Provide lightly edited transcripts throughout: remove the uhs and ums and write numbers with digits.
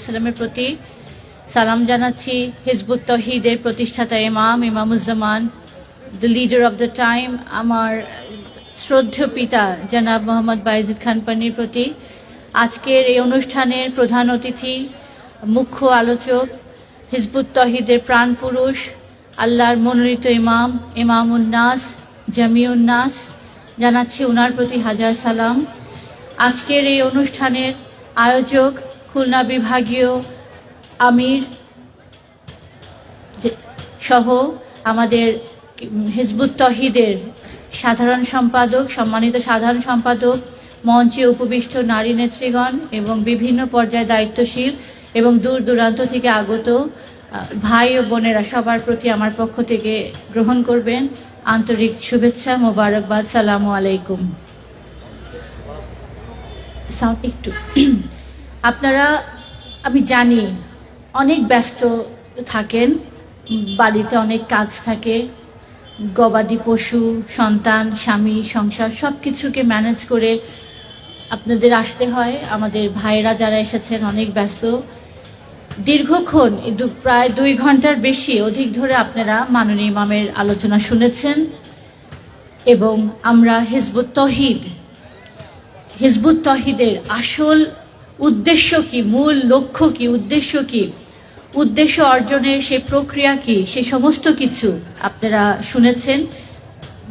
সাল্লামের প্রতি সালাম জানাচ্ছি। হিজবুত তৌহিদের প্রতিষ্ঠাতা Imamuzzaman, the leader of the time, আমার শ্রদ্ধেয় পিতা জনাব মোহাম্মদ বায়েজিদ খান পান্নির প্রতি। আজকের এই অনুষ্ঠানের প্রধান অতিথি, মুখ্য আলোচক, হিজবুত তৌহিদের প্রাণপুরুষ, আল্লাহর মনোনীত ইমামুন্নাস, জামিউন্নাস, জানাচ্ছি ওনার প্রতি হাজার সালাম। আজকের এই অনুষ্ঠানের আয়োজক খুলনা বিভাগীয় আমির সহ আমাদের হিজবুত তৌহিদের সাধারণ সম্পাদক, সম্মানিত সাধারণ সম্পাদক, মঞ্চে উপবিষ্ট নারী নেত্রীগণ এবং বিভিন্ন পর্যায়ে দায়িত্বশীল এবং দূর দূরান্ত থেকে আগত ভাই ও বোনেরা, সবার প্রতি আমার পক্ষ থেকে গ্রহণ করবেন আন্তরিক শুভেচ্ছা, মোবারকবাদ। সালামু আলাইকুম। একটু আপনারা, আমি জানি অনেক ব্যস্ত থাকেন, বাড়িতে অনেক কাজ থাকে, গবাদি পশু, সন্তান, স্বামী, সংসার সব কিছুকে ম্যানেজ করে আপনাদের আসতে হয়। আমাদের ভাইয়েরা যারা এসেছেন অনেক ব্যস্ত। দীর্ঘক্ষণ প্রায় 2 ঘন্টার বেশি অধিক ধরে আপনারা মাননীয় ইমামের আলোচনা শুনেছেন এবং আমরা হিজবুত তৌহিদের আসল উদ্দেশ্য কি, মূল লক্ষ্য কি, উদ্দেশ্য অর্জনের সেই প্রক্রিয়া কি, সে সমস্ত কিছু আপনারা শুনেছেন,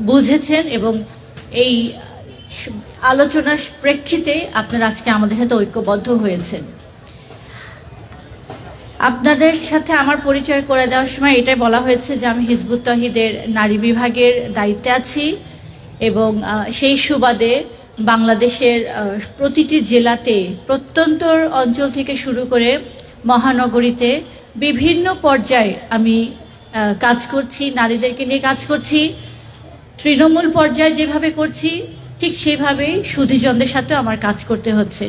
বুঝেছেন এবং এই আলোচনার প্রেক্ষিতে আপনারা আজকে আমাদের সাথে ঐক্যবদ্ধ হয়েছেন। আপনাদের সাথে আমার পরিচয় করে দেওয়ার সময় এটাই বলা হয়েছে যে আমি হিজবুত তৌহিদের নারী বিভাগের দায়িত্বে আছি এবং সেই সুবাদে বাংলাদেশের প্রতিটি জেলাতে, প্রত্যন্ত অঞ্চল থেকে শুরু করে মহানগরীতে বিভিন্ন পর্যায়ে আমি কাজ করছি, নারীদেরকে নিয়ে কাজ করছি। তৃণমূল পর্যায়ে যেভাবে করছি ঠিক সেভাবেই সুধীজনদের সাথেও আমার কাজ করতে হচ্ছে।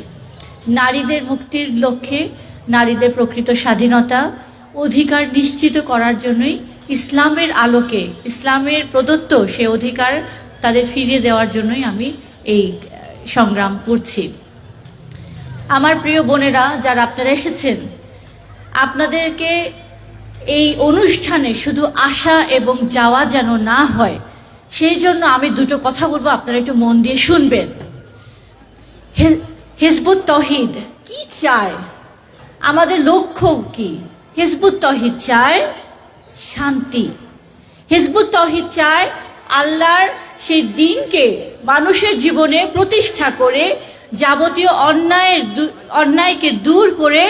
নারীদের মুক্তির লক্ষ্যে, নারীদের প্রকৃত স্বাধীনতা অধিকার নিশ্চিত করার জন্যই ইসলামের আলোকে, ইসলামের প্রদত্ত সে অধিকার তাদের ফিরিয়ে দেওয়ার জন্যই আমি এই সংগ্রাম করছি। আমার প্রিয় বোনেরা যারা আপনারা এসেছেন, আপনাদেরকে এই অনুষ্ঠানে শুধু আসা এবং যাওয়া যেন না হয়, সেই জন্য আমি দুটো কথা বলবো, আপনারা একটু মন দিয়ে শুনবেন। হিজবুত তৌহিদ কি চায়, আমাদের লক্ষ্য কি? হিজবুত তৌহিদ চায় শান্তি। হিজবুত তৌহিদ চায় আল্লাহর সেই দিনকে মানুষের জীবনে প্রতিষ্ঠা করে যাবতীয় অন্যায়কে দূর করে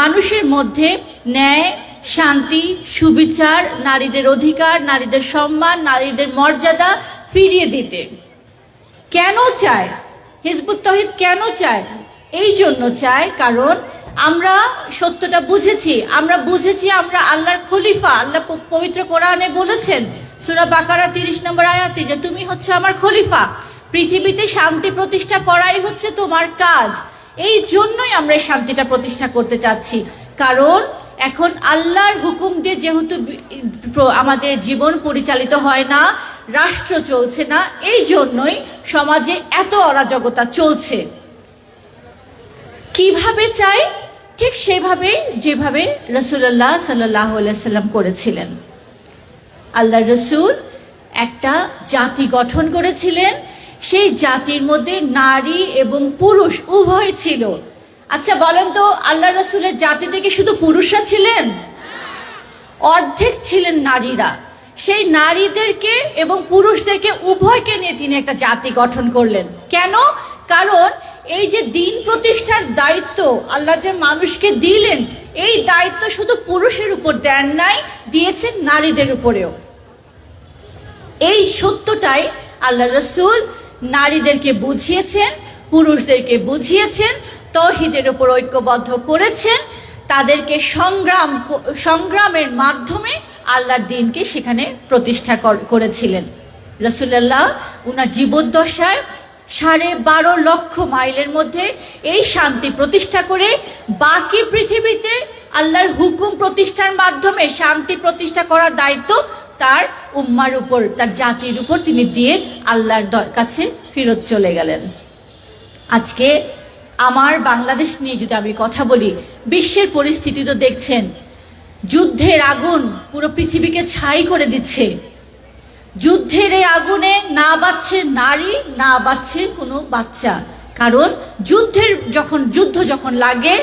মানুষের মধ্যে ন্যায়, শান্তি, সুবিচার, নারীদের অধিকার, নারীদের সম্মান, নারীদের মর্যাদা ফিরিয়ে দিতে। কেন চায় হিজবুত তৌহিদ? কেন চায়? এই জন্য চায় কারণ আমরা সত্যটা বুঝেছি, আমরা আল্লাহর খলিফা। আল্লাহ পবিত্র কোরআনে বলেছেন সূরা বাকারা 30 নম্বর আয়াতে যে তুমি হচ্ছে আমার খলিফা, পৃথিবীতে শান্তি প্রতিষ্ঠা করাই হচ্ছে তোমার কাজ। এই জন্যই আমরা এই শান্তিটা প্রতিষ্ঠা করতে চাচ্ছি, কারণ এখন আল্লাহর হুকুম দিয়ে যেহেতু আমাদের জীবন পরিচালিত হয় না, রাষ্ট্র চলছে না, এই জন্যই সমাজে এত অরাজকতা চলছে। কিভাবে চাই? ঠিক সেভাবে যেভাবে রাসূলুল্লাহ সাল্লাল্লাহু আলাইহি ওয়াসাল্লাম করেছিলেন। আল্লাহ রসুল একটা জাতি গঠন করেছিলেন, সেই জাতির মধ্যে নারী এবং পুরুষ উভয় ছিল। আচ্ছা বলেন তো, আল্লাহ রসুলের জাতিতে কি শুধু পুরুষরা ছিলেন? অর্ধেক ছিলেন নারীরা। সেই নারীদেরকে এবং পুরুষদেরকে উভয়কে নিয়ে তিনি একটা জাতি গঠন করলেন। কেন? কারণ এই যে দিন প্রতিষ্ঠার দায়িত্ব আল্লাহ যে মানুষকে দিলেন, এই দায়িত্ব শুধু পুরুষের উপর দেন নাই, দিয়েছেন নারীদের উপরেও। এই সত্যটাই আল্লাহ রসুল নারীদেরকে বুঝিয়েছেন, পুরুষদেরকে বুঝিয়েছেন, তৌহিদের উপর ঐক্যবদ্ধ করেছেন, তাদেরকে সংগ্রামের মাধ্যমে আল্লাহর দ্বীনকে সেখানে প্রতিষ্ঠা করেছিলেন। রাসূলুল্লাহ উনার জীবদ্দশায় 12.5 লক্ষ মাইলের মধ্যে এই শান্তি প্রতিষ্ঠা করে বাকি পৃথিবীতে আল্লাহর হুকুম প্রতিষ্ঠার মাধ্যমে শান্তি প্রতিষ্ঠা করার দায়িত্ব তার উম্মার উপর, তার জাতির উপর তিনি দিয়ে আল্লাহর কাছে ফেরত চলে গেলেন। আজকে আমার বাংলাদেশ নিয়ে যদি আমি কথা বলি, বিশ্বের পরিস্থিতি তো দেখছেন, যুদ্ধের আগুন পুরো পৃথিবীকে ছাই করে দিচ্ছে। যুদ্ধের এই আগুনে না বাঁচছে নারী, না বাঁচছে কোনো বাচ্চা। কারণ যুদ্ধ যখন লাগে,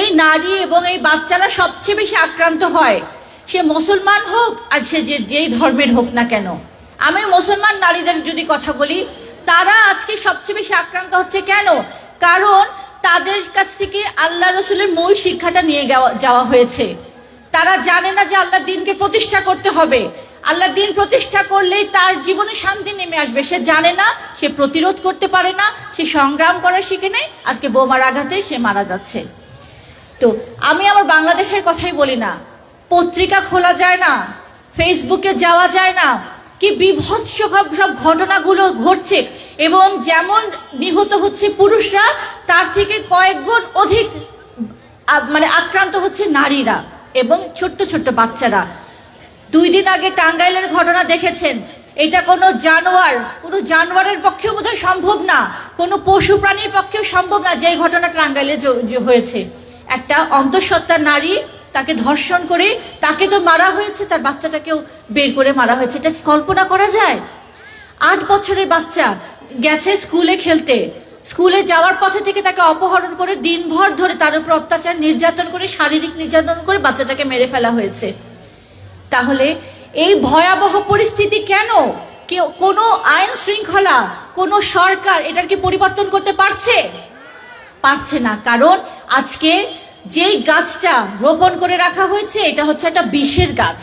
এই নারী এবং এই বাচ্চারা সবচেয়ে বেশি আক্রান্ত হয়, সে মুসলমান হোক আর সে যেই ধর্মের হোক না কেন। আমি মুসলমান নারীদের যদি কথা বলি, তারা আজকে সবচেয়ে বেশি আক্রান্ত হচ্ছে। কেন? কারণ তাদের কাছ থেকে আল্লাহ রসুলের মূল শিক্ষাটা নিয়ে যাওয়া হয়েছে। তারা জানে না যে আল্লাহর দ্বীনকে প্রতিষ্ঠা করতে হবে, আল্লাহর দ্বীন প্রতিষ্ঠা করলেই তার জীবনে শান্তি নেমে আসবে। সে জানে না, সে প্রতিরোধ করতে পারে না, সে সংগ্রাম করা শিখে নেয়। আজকে বোমার আঘাতে সে মারা যাচ্ছে। তো আমি আমার বাংলাদেশের কথাই বলি না, পত্রিকা খোলা যায় না, ফেসবুকে যাওয়া যায় না, কি বিভৎস সব ঘটনাগুলো ঘটছে। এবং যেমন নিহত হচ্ছে পুরুষরা, তার থেকে কয়েক গুণ অধিক আক্রান্ত হচ্ছে নারীরা এবং ছোট্ট ছোট্ট বাচ্চারা। 2 দিন আগে টাঙ্গাইলের ঘটনা দেখেছেন। এটা কোনো জানোয়ারের পক্ষেও বোধহয় সম্ভব না, কোনো পশু প্রাণীর পক্ষেও সম্ভব না যে ঘটনা টাঙ্গাইলে হয়েছে। একটা অন্তঃসত্ত্বা নারী, তাকে ধর্ষণ করে তাকে তো মারা হয়েছে, তার বাচ্চাটাকেও বের করে মারা হয়েছে। এটা কল্পনা করা যায়? 8 বছরের বাচ্চা গেছে স্কুলে খেলতে, স্কুলে যাওয়ার পথে থেকে তাকে অপহরণ করে দিনভর ধরে তার উপর অত্যাচার, নির্যাতন করে, শারীরিক নির্যাতন করে বাচ্চাটাকে মেরে ফেলা হয়েছে। তাহলে এই ভয়াবহ পরিস্থিতি কেন? কোনো আইন শৃঙ্খলা, কোনো সরকার এটার কি পরিবর্তন করতে পারছে না। কারণ আজকে যেই গাছটা রোপণ করে রাখা হয়েছে, এটা হচ্ছে একটা বিষের গাছ।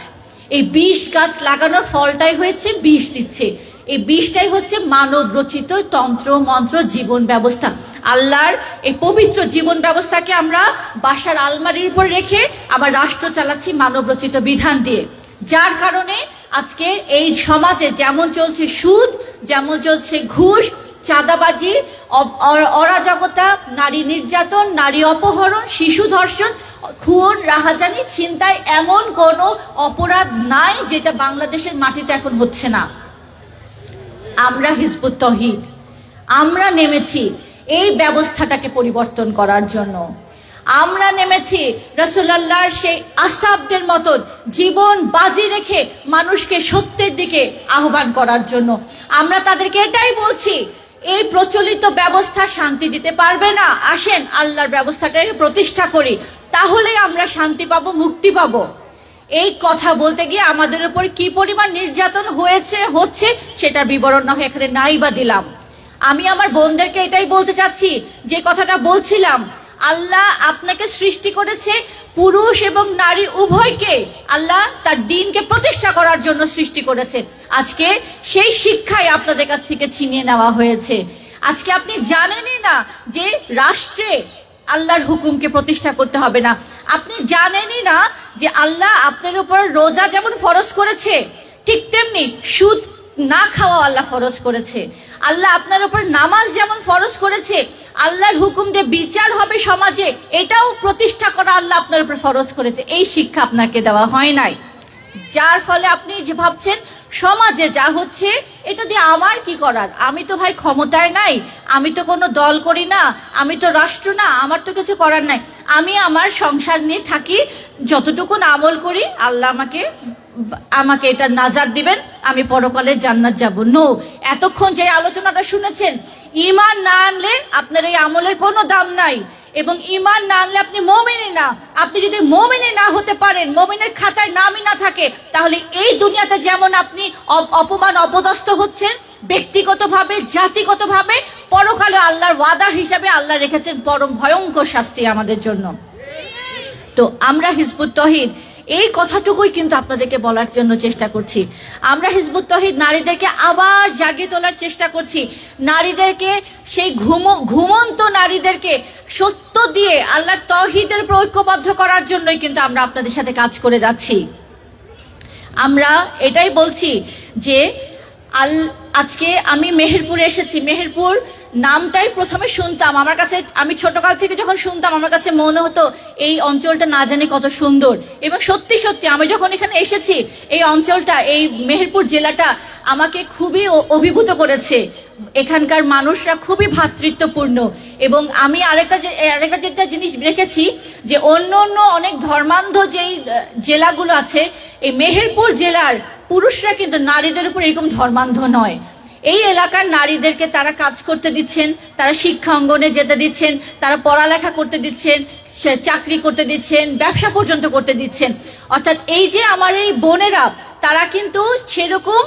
এই বিষ গাছ লাগানোর ফলটাই হয়েছে বিষ দিচ্ছে। এই বিষটাই হচ্ছে মানব রচিত তন্ত্র মন্ত্র জীবন ব্যবস্থা। আল্লাহর এই পবিত্র জীবন ব্যবস্থাকে আমরা বাসার আলমারির উপর রেখে আবার রাষ্ট্র চালাচ্ছি মানব রচিত বিধান দিয়ে। যার কারণে আজকে এই সমাজে যেমন চলছে সুদ, যেমন চলছে ঘুষ, চাঁদাবাজি, অরাজকতা, নারী নির্যাতন, নারী অপহরণ, শিশু ধর্ষণ, খুন, রাহাজানি, ছিনতাই, এমন কোনো অপরাধ নাই যেটা বাংলাদেশের মাটিতে এখন হচ্ছে না। আমরা হিজবুত তৌহিদ, আমরা নেমেছি এই ব্যবস্থাটাকে পরিবর্তন করার জন্য। আমরা নেমেছি রাসূলুল্লাহর সেই আসহাবদের মতন জীবন বাজি রেখে মানুষকে সত্যের দিকে আহ্বান করার জন্য। আমরা তাদেরকে এটাই বলছি, এই প্রচলিত ব্যবস্থা শান্তি দিতে পারবে না, আসেন আল্লাহর ব্যবস্থাটাকে প্রতিষ্ঠা করি, তাহলে আমরা শান্তি পাবো, মুক্তি পাবো। এই কথা বলতে গিয়ে আমাদের উপর কি পরিমাণ নির্যাতন হচ্ছে সেটার বিবরণ না হয় এখানে নাই বা দিলাম। আমি আমার বোনদেরকে এটাই বলতে চাচ্ছি, যে কথাটা বলছিলাম, আল্লাহ আপনাকে সৃষ্টি করেছে পুরুষ এবং নারী উভয়কে, আল্লাহ তার দ্বীনকে প্রতিষ্ঠা করার জন্য সৃষ্টি করেছে। আজকে সেই শিক্ষাই আপনাদের কাছ থেকে ছিনিয়ে নেওয়া হয়েছে। আজকে আপনি জানেনই না যে রাষ্ট্রে আল্লাহর হুকুমকে প্রতিষ্ঠা করতে হবে না। আপনি জানেনই না যে আল্লাহ আপনার উপর রোজা যেমন ফরজ করেছে, ঠিক তেমনি সুদ না খাওয়া আল্লাহ ফরজ করেছে। আল্লাহ আপনার উপর নামাজ যেমন ফরজ করেছে, আল্লাহর হুকুম দিয়ে বিচার হবে সমাজে, এটাও প্রতিষ্ঠা করা আল্লাহ আপনার উপর ফরজ করেছে। এই শিক্ষা আপনাকে দেওয়া হয় নাই, যার ফলে আপনি যে ভাবছেন সমাজে যা হচ্ছে এটা দিয়ে আমার কি করার, আমি তো ভাই ক্ষমতায় নাই, আমি তো কোনো দল করি না, আমি তো রাষ্ট্র না, আমার তো কিছু করার নাই, আমি আমার সংসার নিয়ে থাকি, যতটুকু আমল করি আল্লাহ আমাকে এটা নাজাত দিবেন, আমি পরকালে জান্নাত যাব। নো, এতক্ষণ যে আলোচনাটা শুনেছেন, ঈমান না আনলে আপনার এই আমলের কোনো দাম নাই। এবং ঈমান না আনলে আপনি মুমিনই না। আপনি যদি মুমিনই না হতে পারেন, মুমিনের খাতায় নামই না থাকে, তাহলে এই দুনিয়াতে যেমন আপনি অপমান অপদস্থ হচ্ছেন ব্যক্তিগতভাবে, জাতিগতভাবে, পরকালে আল্লাহর ওয়াদা হিসাবে আল্লাহ রেখেছেন পরম ভয়ঙ্কর শাস্তি আমাদের জন্য। তো আমরা হিজবুত তৌহিদ এই কথাটুকুই কিন্তু আপনাদেরকে বলার জন্য চেষ্টা করছি। আমরা হিজবুত তৌহিদ নারীদেরকে আবার জাগিয়ে তোলার চেষ্টা করছি। নারীদেরকে, সেই ঘুমন্ত নারীদেরকে সত্য দিয়ে আল্লাহর তৌহিদের উপর ঐক্যবদ্ধ করার জন্যই কিন্তু আমরা আপনাদের সাথে কাজ করে যাচ্ছি। আমরা এটাই বলছি যে আজকে আমি মেহেরপুরে এসেছি। মেহেরপুর নামটাই প্রথমে শুনতাম, আমার কাছে, আমি ছোটকাল থেকে যখন শুনতাম আমার কাছে মনে হতো এই অঞ্চলটা না জানি কত সুন্দর। এবং সত্যি সত্যি আমি যখন এখানে এসেছি এই অঞ্চলটা, এই মেহেরপুর জেলাটা আমাকে খুবই অভিভূত করেছে। এখানকার মানুষরা খুবই ভ্রাতৃত্বপূর্ণ। এবং আমি আরেকটা যেটা জিনিস দেখেছি যে অন্য অন্য অনেক ধর্মান্ধ যেই জেলাগুলো আছে, এই মেহেরপুর জেলার পুরুষরা কিন্তু নারীদের উপর এরকম ধর্মান্ধ নয়। এই এলাকার নারীদেরকে তারা কাজ করতে দিচ্ছেন, তারা শিক্ষা অঙ্গনে যেতে দিচ্ছেন, তারা পড়ালেখা করতে দিচ্ছেন, চাকরি করতে দিচ্ছেন, ব্যবসা পর্যন্ত করতে দিচ্ছেন। অর্থাৎ এই যে আমার এই বোনেরা, তারা কিন্তু সেরকম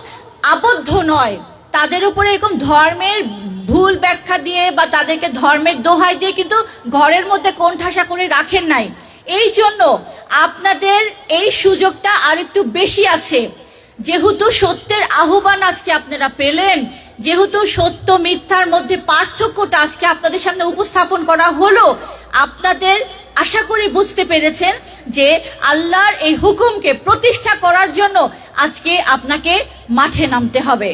আবদ্ধ নয়, তাদের উপরে এরকম ধর্মের ভুল ব্যাখ্যা দিয়ে বা তাদেরকে ধর্মের দোহাই দিয়ে কিন্তু ঘরের মধ্যে কোণঠাসা করে রাখেন নাই। এই জন্য আপনাদের এই সুযোগটা আর একটু বেশি আছে। যেহেতু সত্যের আহ্বান আজকে আপনারা পেলেন, যেহেতু সত্য মিথ্যার মধ্যে পার্থক্যটা আজকে আপনাদের সামনে উপস্থাপন করা হলো, আপনাদের আশা করি বুঝতে পেরেছেন যে আল্লাহর এই হুকুমকে প্রতিষ্ঠা করার জন্য আজকে আপনাকে মাঠে নামতে হবে,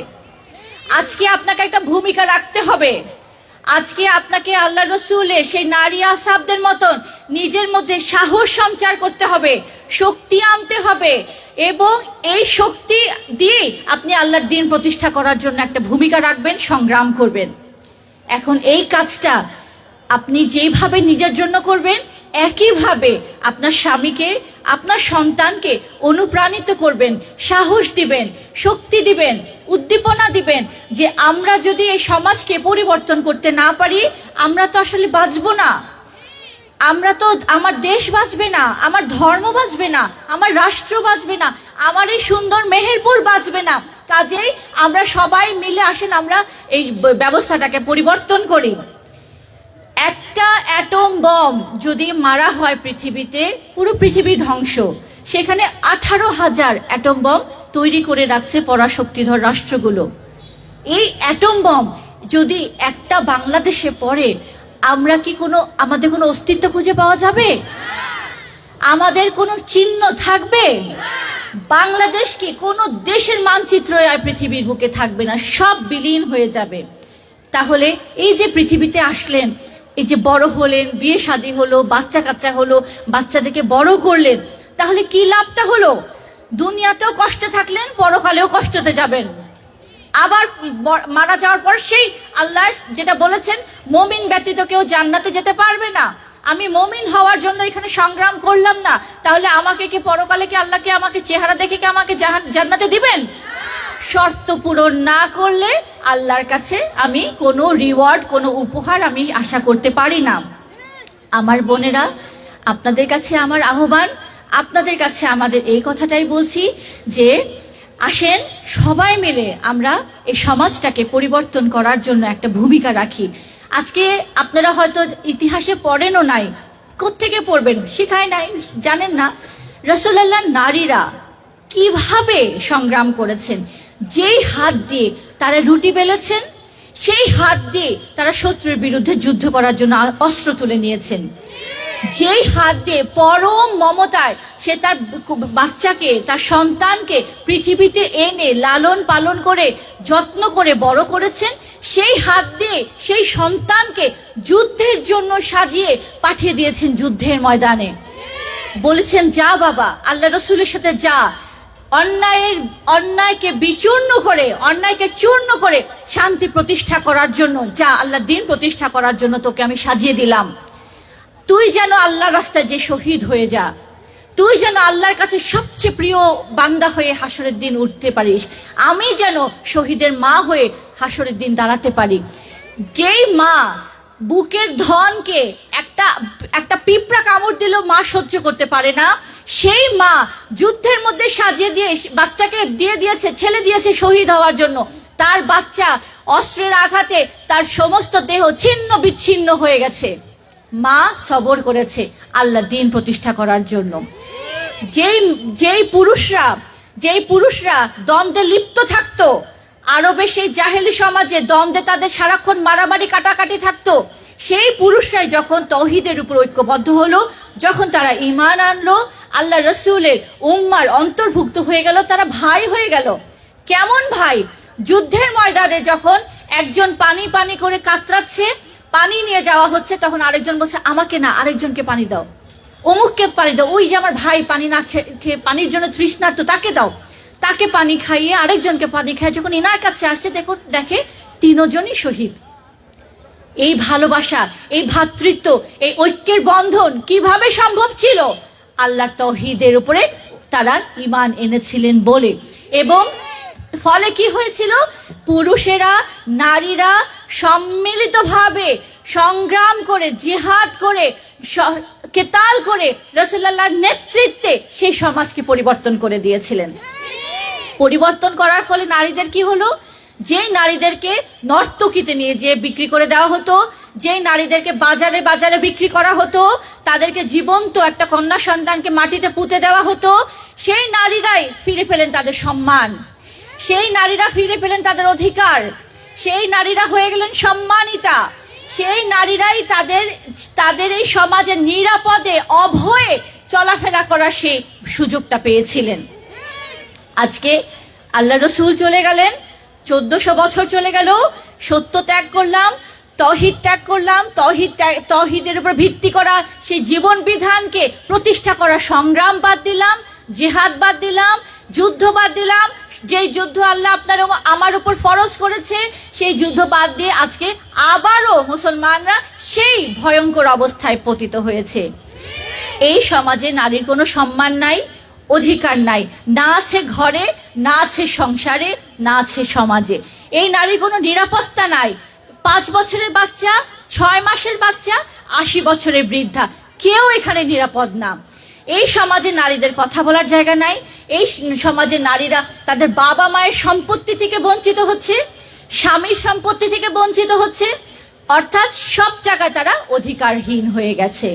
আজকে আপনাকে একটা ভূমিকা রাখতে হবে, আজকে আপনাকে আল্লাহ রসুলের সেই নারী আসহাবদের মতন নিজের মধ্যে সাহস সঞ্চার করতে হবে, শক্তি আনতে হবে, এবং এই শক্তি দিয়ে আপনি আল্লাহর দ্বীন প্রতিষ্ঠা করার জন্য একটা ভূমিকা রাখবেন, সংগ্রাম করবেন। এখন এই কাজটা আপনি যেইভাবে নিজের জন্য করবেন, একইভাবে আপনার স্বামীকে, আপনার সন্তানকে অনুপ্রাণিত করবেন, সাহস দিবেন, শক্তি দিবেন, উদ্দীপনা দিবেন যে আমরা যদি এই সমাজকে পরিবর্তন করতে না পারি, আমরা তো আসলে বাঁচবো না, আমরা তো, আমার দেশ বাঁচবে না, আমার ধর্ম বাঁচবে না, আমার রাষ্ট্র বাঁচবে না, আমার এই সুন্দর মেহেরপুর বাঁচবে না। কাজেই আমরা সবাই মিলে আসেন আমরা এই ব্যবস্থাটাকে পরিবর্তন করি। একটা অ্যাটম বম যদি মারা হয় পৃথিবীতে, পুরো পৃথিবী ধ্বংস। সেখানে 18,000 অ্যাটম বম তৈরি করে রাখছে পরাশক্তিধর রাষ্ট্রগুলো। এই অ্যাটম বম যদি একটা বাংলাদেশে পড়ে, আমরা কি আমাদের কোনো অস্তিত্ব খুঁজে পাওয়া যাবে? আমাদের কোনো চিহ্ন থাকবে? বাংলাদেশ কি কোনো দেশের মানচিত্র আর পৃথিবীর বুকে থাকবে না, সব বিলীন হয়ে যাবে। তাহলে এই যে পৃথিবীতে আসলেন, এই যে বড় হলেন, বিয়ে শাদী হলো, বাচ্চা কাচ্চা হলো, বাচ্চাদেরকে বড় করলেন, তাহলে কি লাভটা হলো? দুনিয়াতেও কষ্টে থাকলেন, পরকালেও কষ্টতে যাবেন। আবার মারা যাওয়ার পর সেই আল্লাহ যেটা বলেছেন, মুমিন ব্যতীত কেউ জান্নাতে যেতে পারবে না। আমি মুমিন হওয়ার জন্য এখানে সংগ্রাম করলাম না, তাহলে আমাকে কি পরকালে কি আল্লাহকে আমাকে চেহারা দেখে কি আমাকে জান্নাতে দিবেন? শর্ত পূরণ না করলে আল্লাহর কাছে আমি কোনো রিওয়ার্ড, কোনো উপহার আমি আশা করতে পারি না। আমার বোনেরা, আপনাদের কাছে আমার আহ্বান, আপনাদের কাছে আমাদের এই কথাটাই বলছি যে আসেন সবাই মিলে আমরা এই সমাজটাকে পরিবর্তন করার জন্য একটা ভূমিকা রাখি। আজকে আপনারা হয়তো ইতিহাসে পড়েনও নাই, কোত্থেকে পড়বেন, শিখায় নাই, জানেন না রাসূলুল্লাহ নারীরা কিভাবে সংগ্রাম করেছেন। যেই হাত দিয়ে তারা রুটি বেলেছেন, সেই হাত দিয়ে তারা শত্রুর বিরুদ্ধে যুদ্ধ করার জন্য অস্ত্র তুলে নিয়েছেন। যেই হাত দিয়ে পরম মমতায় সে তার বাচ্চাকে, তার সন্তানকে পৃথিবীতে এনে লালন পালন করে যত্ন করে বড় করেছেন, সেই হাত দিয়ে সেই সন্তানকে যুদ্ধের জন্য সাজিয়ে পাঠিয়ে দিয়েছেন যুদ্ধের ময়দানে। বলেছেন, যা বাবা, আল্লাহ রসুলের সাথে যা, অন্যায়কে বিচূর্ণ করে, অন্যায়কে চূর্ণ করে শান্তি প্রতিষ্ঠা করার জন্য যা, আল্লাহর দ্বীন প্রতিষ্ঠা করার জন্য তোকে আমি সাজিয়ে দিলাম। তুই যেন আল্লাহর রাস্তায় যে শহীদ হয়ে যা, তুই যেন আল্লাহর কাছে সবচেয়ে প্রিয় বান্দা হয়ে হাসরের দিন উঠতে পারিস, আমি যেন শহীদের মা হয়ে হাসরের দিন দাঁড়াতে পারি। যেই মা বুকের ধনকে একটা পিঁপড়া কামড় দিলেও মা সহ্য করতে পারে না, সেই মা যুদ্ধের মধ্যে সাজিয়ে দিয়ে বাচ্চাকে দিয়ে দিয়েছে, ছেলে দিয়েছে শহীদ হওয়ার জন্য। তার বাচ্চা অস্ত্রের আঘাতে তার সমস্ত দেহ ছিন্ন বিচ্ছিন্ন হয়ে গেছে, মা সবর করেছে আল্লাহ দ্বীন প্রতিষ্ঠা করার জন্য। যেই পুরুষরা দ্বন্দ্বে লিপ্ত থাকতো, আরবে সেই জাহেলি সমাজে দ্বন্দ্বে তাদের সারাক্ষণ মারামারি কাটাকাটি থাকতো, সেই পুরুষরাই যখন তৌহিদের উপর ঐক্যবদ্ধ হলো, যখন তারা ঈমান আনলো, আল্লাহ রসুলের উম্মার অন্তর্ভুক্ত হয়ে গেল, তারা ভাই হয়ে গেল। কেমন ভাই? যুদ্ধের ময়দানে যখন একজন পানি পানি করে কাতরাচ্ছে, পানি নিয়ে যাওয়া হচ্ছে, তখন আরেকজন বলছে আমাকে না, আরেকজনকে পানি দাও, অমুককে পানি দাও, ওই যে আমার ভাই পানি না খেয়ে পানির জন্য তৃষ্ণার্ত, তাকে দাও। তাকে পানি খাইয়ে আরেকজনকে পানি খাইয়ে যখন ইনার কাছে আসছে, দেখে তিনজনই শহীদ। এই ভালোবাসা, এই ভ্রাতৃত্ব, এই ঐক্যের বন্ধন কিভাবে সম্ভব ছিল? আল্লাহর তাওহীদের উপরে তারা ঈমান এনেছিলেন বলে। এবং ফলে কি হয়েছিল? পুরুষেরা, নারীরা সম্মিলিতভাবে সংগ্রাম করে, জিহাদ করে, কেতাল করে রাসূলুল্লাহর নেতৃত্বে সেই সমাজকে পরিবর্তন করে দিয়েছিলেন। পরিবর্তন করার ফলে নারীদের কি হলো? যেই নারীদেরকে নর্তকীতে নিয়ে যেয়ে বিক্রি করে দেওয়া হতো, যেই নারীদেরকে বাজারে বাজারে বিক্রি করা হতো, তাদেরকে জীবন্ত একটা কন্যা সন্তানকে মাটিতে পুঁতে দেওয়া হতো, সেই নারীরাই ফিরে পেলেন তাদের সম্মান, সেই নারীরা ফিরে পেলেন তাদের অধিকার, সেই নারীরা হয়ে গেলেন সম্মানিতা, সেই নারীরাই তাদের এই সমাজে নিরাপদে অভয়ে চলাফেরা করার সেই সুযোগটা পেয়েছিলেন। আজকে আল্লাহ রসুল চলে গেলেন, 1400 বছর চলে গেল, সত্য ত্যাগ করলাম, তৌহিদ ত্যাগ করলাম, তৌহিদের উপর ভিত্তি করা সেই জীবন বিধানকে প্রতিষ্ঠা করার সংগ্রাম বাদ দিলাম, জিহাদ বাদ দিলাম, যুদ্ধ বাদ দিলাম। যেই যুদ্ধ আল্লাহ আপনার আমার উপর ফরজ করেছে, সেই যুদ্ধ বাদ দিয়ে আজকে আবারও মুসলমানরা সেই ভয়ঙ্কর অবস্থায় পতিত হয়েছে। এই সমাজে নারীর কোনো সম্মান নাই, অধিকার নাই, না আছে ঘরে, না আছে সংসারে, না আছে সমাজে। এই নারীর কোনো নিরাপত্তা নাই। 5 বছরের বাচ্চা, 6 মাসের বাচ্চা, 80 বছরের বৃদ্ধা, কেউ এখানে নিরাপদ না। এই সমাজে নারীদের কথা বলার জায়গা নাই। এই সমাজে নারীরা তাদের বাবা মায়ের সম্পত্তি থেকে বঞ্চিত হচ্ছে, স্বামীর সম্পত্তি থেকে বঞ্চিত হচ্ছে, অর্থাৎ সব জায়গায় তারা অধিকারহীন হয়ে গেছে।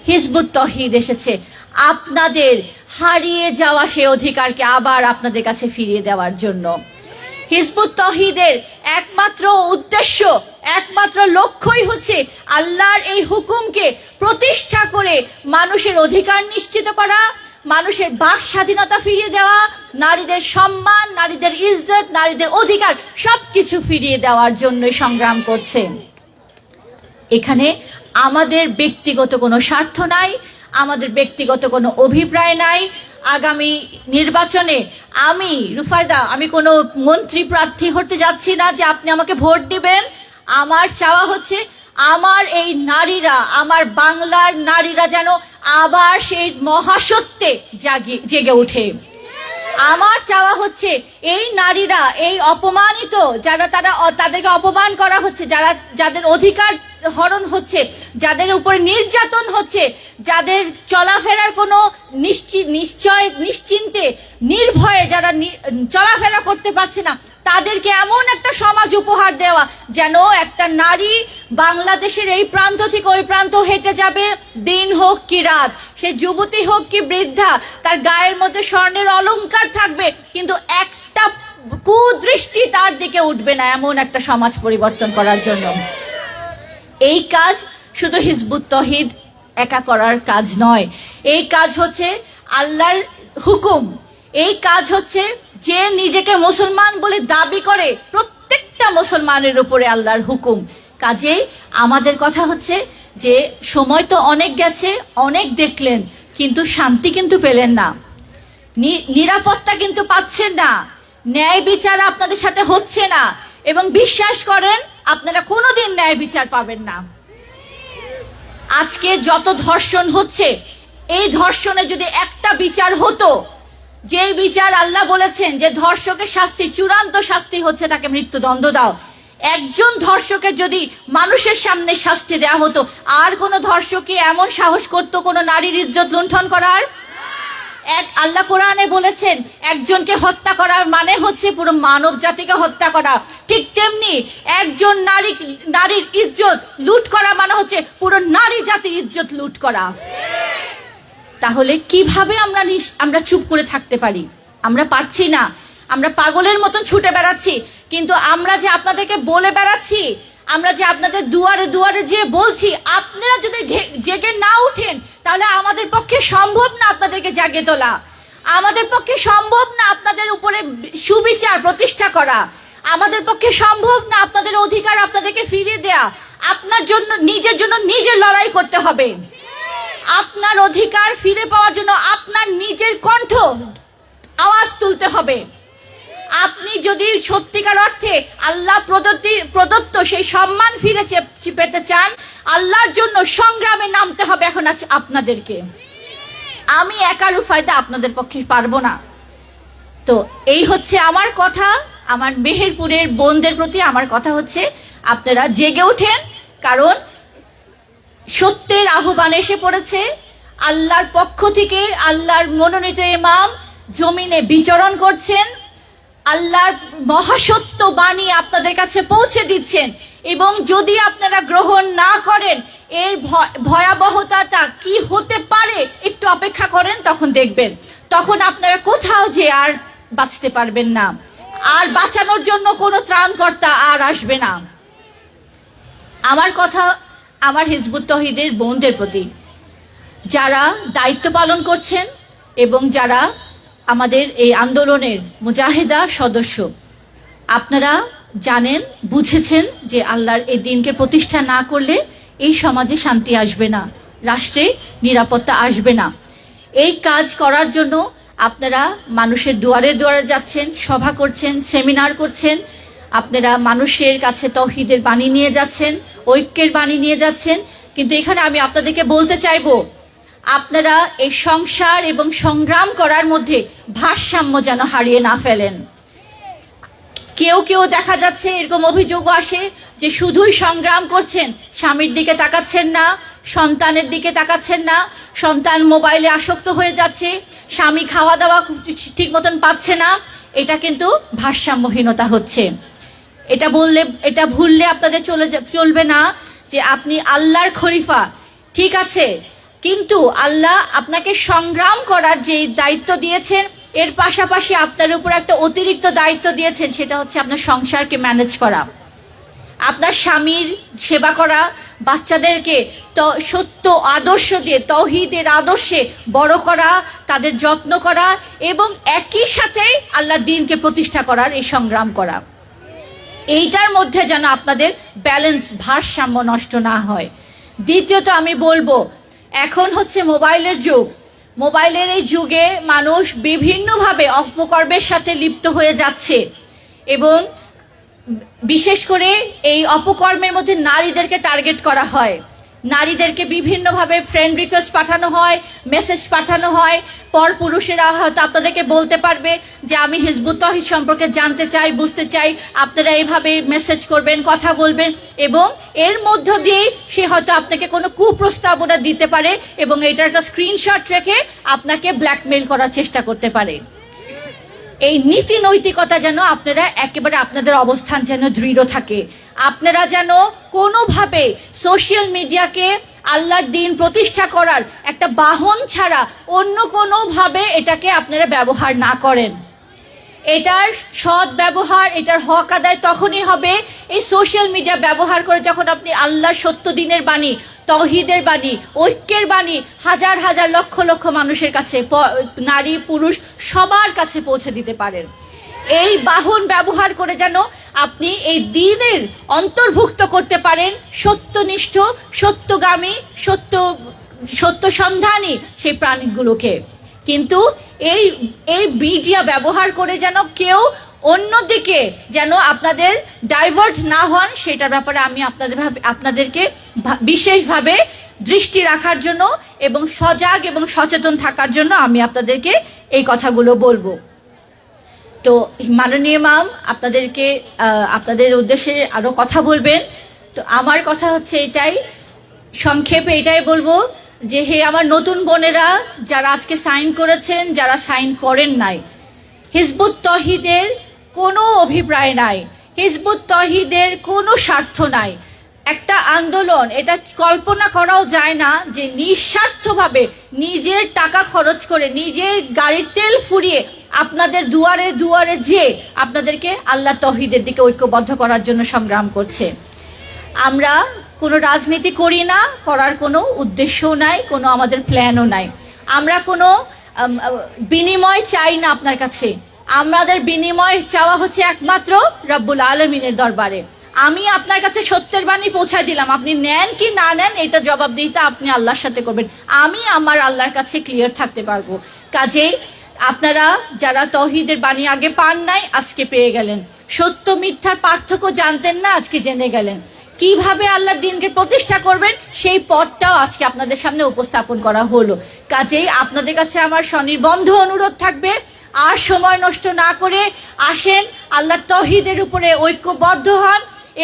হিজবুত তৌহিদ এসেছে আপনাদের হারিয়ে যাওয়া সেই অধিকারকে আবার আপনাদের কাছে ফিরিয়ে দেওয়ার জন্য। হিজবুত তৌহিদের একমাত্র উদ্দেশ্য, একমাত্র লক্ষ্যই হচ্ছে আল্লাহর এই হুকুমকে প্রতিষ্ঠা করে মানুষের অধিকার নিশ্চিত করা, মানুষের বাক স্বাধীনতা ফিরিয়ে দেওয়া, নারীদের সম্মান, নারীদের ইজ্জত, নারীদের অধিকার সবকিছু ফিরিয়ে দেওয়ার জন্য সংগ্রাম করছে। এখানে আমাদের ব্যক্তিগত কোনো স্বার্থ নাই, আমাদের ব্যক্তিগত কোনো অভিপ্রায় নাই। আগামী নির্বাচনে আমি রুফায়দা, আমি কোনো মন্ত্রী প্রার্থী হতে যাচ্ছি না যে আপনি আমাকে ভোট দিবেন। আমার চাওয়া হচ্ছে আমার এই নারীরা, আমার বাংলার নারীরা যেন আবার সেই মহাসত্যে জেগে ওঠে। আমার চাওয়া হচ্ছে এই নারীরা, এই অপমানিত যারা, তাদেরকে অপমান করা হচ্ছে, যাদের অধিকার হরণ হচ্ছে, যাদের উপরে নির্যাতন হচ্ছে, যাদের চলাফেরার কোনো নিশ্চিন্তে নির্ভয়ে যারা চলাফেরা করতে পারছে না, তাদেরকে এমন একটা সমাজ উপহার দেওয়া যেন একটা নারী বাংলাদেশের এই প্রান্ত থেকে ওই প্রান্ত হেঁটে যাবে, দিন হোক কি রাত, সে যুবতী হোক কি বৃদ্ধা, তার গায়ের মধ্যে স্বর্ণের অলংকার থাকবে, কিন্তু একটা কুদৃষ্টি তার দিকে উঠবে না, এমন একটা সমাজ পরিবর্তন করার জন্য। এই কাজ শুধু হিজবুত তৌহিদ একা করার কাজ নয়, এই কাজ হচ্ছে আল্লাহর হুকুম। এই কাজ হচ্ছে যে নিজেকে মুসলমান বলে দাবি করে প্রত্যেকটা মুসলমানের উপরে আল্লাহর হুকুম। কাজেই আমাদের কথা হচ্ছে যে সময় তো অনেক গেছে, অনেক দেখলেন, কিন্তু শান্তি কিন্তু পেলেন না, নিরাপত্তা কিন্তু পাচ্ছেন না, ন্যায় বিচার আপনাদের সাথে হচ্ছে না, এবং বিশ্বাস করেন আপনারা কোনোদিন ন্যায় বিচার পাবেন না। আজকে যত ধর্ষণ হচ্ছে, এই ধর্ষণে যদি একটা বিচার হতো, যেই বিচার আল্লাহ বলেছেন যে ধর্ষকের শাস্তি, চূড়ান্ত শাস্তি হচ্ছে তাকে মৃত্যুদণ্ড দাও, একজন ধর্ষকের যদি মানুষের সামনে শাস্তি দেওয়া হতো, আর কোন ধর্ষক এমন সাহস করতো কোন নারীর ইজ্জত লুণ্ঠন করার? আল্লাহ কোরআনে বলেছেন একজনকে হত্যা করার মানে হচ্ছে পুরো মানব জাতিকে হত্যা করা। ঠিক তেমনি একজন নারীর ইজ্জত লুট করা মানে হচ্ছে পুরো নারী জাতির ইজ্জত লুট করা। তাহলে কিভাবে আমরা চুপ করে থাকতে পারি? আমরা পারছি না, আমরা পাগলের মতন ছুটে বেড়াচ্ছি। কিন্তু আমরা যে আপনাদেরকে বলে বেড়াচ্ছি, আমরা যে আপনাদের দুয়ারে দুয়ারে যে বলছি, আপনারা যদি জেগে না উঠেন তাহলে আমাদের পক্ষে সম্ভব না আপনাদেরকে জাগিয়ে তোলা, আমাদের পক্ষে সম্ভব না আপনাদের উপরে সুবিচার প্রতিষ্ঠা করা, আমাদের পক্ষে সম্ভব না আপনাদের অধিকার আপনাদেরকে ফিরিয়ে দেয়া। আপনার জন্য নিজের জন্য নিজের লড়াই করতে হবে। আপনার অধিকার ফিরে পাওয়ার জন্য আপনার নিজের কণ্ঠ আওয়াজ তুলতে হবে। আপনি যদি সত্যিকার অর্থে আল্লাহ প্রদত্ত সেই সম্মান ফিরে পেতে চান, আল্লাহর জন্য সংগ্রামে নামতে হবে এখন আপনাদেরকে। আমি একার উফায়দা আপনাদের পক্ষে পারবো না। তো এই হচ্ছে আমার কথা, আমার মেহেরপুরের বোনদের প্রতি আমার কথা হচ্ছে আপনারা জেগে ওঠেন, কারণ সত্যের আহ্বান এসে পড়েছে। আল্লাহর পক্ষ থেকে আল্লাহর মনোনীত ইমাম জমিনে বিচরণ করছেন, আল্লাহর মহাসত্য বাণী আপনাদের কাছে পৌঁছে দিচ্ছেন, এবং যদি আপনারা গ্রহণ না করেন এর ভয়াবহতাটা কি হতে পারে একটু অপেক্ষা করেন, তখন দেখবেন। তখন আপনারা কোথাও যে আর বাঁচতে পারবেন না, আর বাঁচানোর জন্য কোনো ত্রাণকর্তা আর আসবে না। আমার কথা আমার হিজবুত তৌহিদের বোনদের প্রতি, যারা দায়িত্ব পালন করছেন এবং যারা আমাদের এই আন্দোলনের মুজাহিদা সদস্য, আপনারা জানেন, বুঝেছেন যে আল্লাহর এই দিনকে প্রতিষ্ঠা না করলে এই সমাজে শান্তি আসবে না, রাষ্ট্রে নিরাপত্তা আসবে না। এই কাজ করার জন্য আপনারা মানুষের দুয়ারে দুয়ারে যাচ্ছেন, সভা করছেন, সেমিনার করছেন, আপনারা মানুষের কাছে তৌহিদের বাণী নিয়ে যাচ্ছেন, ঐক্যের বাণী নিয়ে যাচ্ছেন। কিন্তু এখানে আমি আপনাদেরকে বলতে চাইবো, আপনারা এই সংসার এবং সংগ্রাম করার মধ্যে ভারসাম্য যেন হারিয়ে না ফেলেন। কেউ কেউ দেখা যাচ্ছে, এরকম অভিযোগও আসে যে শুধুই সংগ্রাম করছেন, স্বামীর দিকে তাকাচ্ছেন না, সন্তানের দিকে তাকাচ্ছেন না, সন্তান মোবাইলে আসক্ত হয়ে যাচ্ছে, স্বামী খাওয়া দাওয়া ঠিক মতন পাচ্ছে না। এটা কিন্তু ভারসাম্যহীনতা হচ্ছে। এটা ভুললে আপনাদের চলবে না যে আপনি আল্লাহর খলিফা, ঠিক আছে, কিন্তু আল্লাহ আপনাকে সংগ্রাম করার যে দায়িত্ব দিয়েছেন, এর পাশাপাশি আপনার উপর একটা অতিরিক্ত দায়িত্ব দিয়েছেন, সেটা হচ্ছে আপনার সংসারকে ম্যানেজ করা, আপনার স্বামীর সেবা করা, বাচ্চাদেরকে সত্য আদর্শ দিয়ে তৌহিদের আদর্শে বড় করা, তাদের যত্ন করা, এবং একই সাথে আল্লাহর দ্বীনকে প্রতিষ্ঠা করার এই সংগ্রাম করা। এইটার মধ্যে যেন আপনাদের ব্যালেন্স, ভারসাম্য নষ্ট না হয়। দ্বিতীয়ত আমি বলবো, এখন হচ্ছে মোবাইলের যুগ। মোবাইলের এই যুগে মানুষ বিভিন্নভাবে অপকর্মের সাথে লিপ্ত হয়ে যাচ্ছে, এবং বিশেষ করে এই অপকর্মের মধ্যে নারীদেরকে টার্গেট করা হয়। নারীদেরকে বিভিন্নভাবে ফ্রেন্ড রিকোয়েস্ট পাঠানো হয়, মেসেজ পাঠানো হয়। পর পুরুষেরা হয়তো আপনাদেরকে বলতে পারবে যে আমি হিজবুত তৌহিদ সম্পর্কে জানতে চাই, বুঝতে চাই, আপনারা এইভাবে মেসেজ করবেন, কথা বলবেন, এবং এর মধ্য দিয়ে সে হয়তো আপনাকে কোনো কুপ্রস্তাবনা দিতে পারে এবং এটার একটা স্ক্রিনশট রেখে আপনাকে ব্ল্যাকমেইল করার চেষ্টা করতে পারে। এই নীতি নৈতিকতা যেন আপনারা একেবারে, আপনাদের অবস্থান যেন দৃঢ় থাকে। আপনারা যেন কোনোভাবে সোশ্যাল মিডিয়াকে আল্লাহর দ্বীন প্রতিষ্ঠা করার একটা বাহন ছাড়া অন্য কোনোভাবে এটাকে আপনারা ব্যবহার না করেন। এটার সৎ ব্যবহার, এটার হক আদায় তখনই হবে এই সোশ্যাল মিডিয়া ব্যবহার করে, যখন আপনি আল্লাহর সত্য দ্বীনের বাণী, তৌহিদের বাণী, ঐক্যের বাণী হাজার হাজার লক্ষ লক্ষ মানুষের কাছে, নারী পুরুষ সবার কাছে পৌঁছে দিতে পারেন। এই বাহন ব্যবহার করে যেন আপনি এই দ্বীনের অন্তর্ভুক্ত করতে পারেন সত্যনিষ্ঠ, সত্যগামী, সত্য সন্ধানী সেই প্রাণীগুলোকে। কিন্তু এই মিডিয়া ব্যবহার করে যেন কেউ অন্যদিকে যেন আপনাদের ডাইভার্ট না হন, সেটার ব্যাপারে আমি আপনাদেরকে বিশেষভাবে দৃষ্টি রাখার জন্য এবং সজাগ এবং সচেতন থাকার জন্য আমি আপনাদেরকে এই কথাগুলো বলবো। তো মাননীয় ইমাম আপনাদের উদ্দেশ্যে আরো কথা বলবেন। তো আমার কথা হচ্ছে এটাই, সংক্ষেপে এটাই বলবো যে হে আমার নতুন বোনেরা, যারা আজকে সাইন করেছেন, যারা সাইন করেন নাই, হিজবুত তৌহিদের কোনো অভিপ্রায় নাই, হিজবুত তৌহিদের কোনো স্বার্থ নাই। একটা আন্দোলন, এটা কল্পনা করাও যায় না যে নিঃস্বার্থভাবে নিজের টাকা খরচ করে, নিজের গাড়ির তেল ফুরিয়ে আপনাদের দুয়ারে দুয়ারে যেয়ে আপনাদেরকে আল্লাহ তৌহিদের দিকে ঐক্যবদ্ধ করার জন্য সংগ্রাম করছে। আমরা কোনো রাজনীতি করি না, করার কোনো উদ্দেশ্যও নাই, কোনো আমাদের প্ল্যানও নাই। আমরা কোনো বিনিময় চাই না আপনার কাছে, আমাদের বিনিময় চাওয়া হচ্ছে একমাত্র রব্বুল আলমিনের দরবারে। আমি আপনার কাছে সত্যের বাণী পৌঁছায় দিলাম, আপনি নেন কি না নেন এটা জবাবদিহিতা আপনি আল্লাহর সাথে করবেন। আমি আমার আল্লাহর কাছে ক্লিয়ার থাকতে পারবো। কাজেই আপনারা যারা তৌহিদের বাণী আগে পান নাই, আজকে পেয়ে গেলেন। সত্য মিথ্যার পার্থক্য জানতেন না, আজকে জেনে গেলেন। কিভাবে আল্লাহর দিনকে প্রতিষ্ঠা করবেন সেই পথটাও আজকে আপনাদের সামনে উপস্থাপন করা হলো। কাজেই আপনাদের কাছে আমার স্বনির্বন্ধ অনুরোধ থাকবে, আর সময় নষ্ট না করে আসেন আল্লাহর তৌহিদের উপরে ঐক্যবদ্ধ হন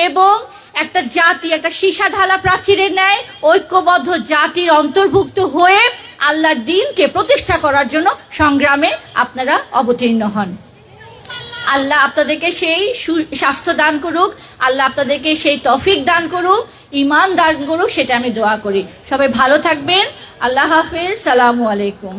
এবং একটা জাতি, একটা সীসা ঢালা প্রাচীরের ন্যায় ঐক্যবদ্ধ জাতির অন্তর্ভুক্ত হয়ে আল্লাহর দিনকে প্রতিষ্ঠা করার জন্য সংগ্রামে আপনারা অবতীর্ণ হন। আল্লাহ আপনাদেরকে সেই স্বাস্থ্য দান করুক, আল্লাহ আপনাদেরকে সেই তৌফিক দান করুক, ঈমান দান করুক, সেটা আমি দোয়া করি। সবাই ভালো থাকবেন। আল্লাহ হাফেজ। সালামু আলাইকুম।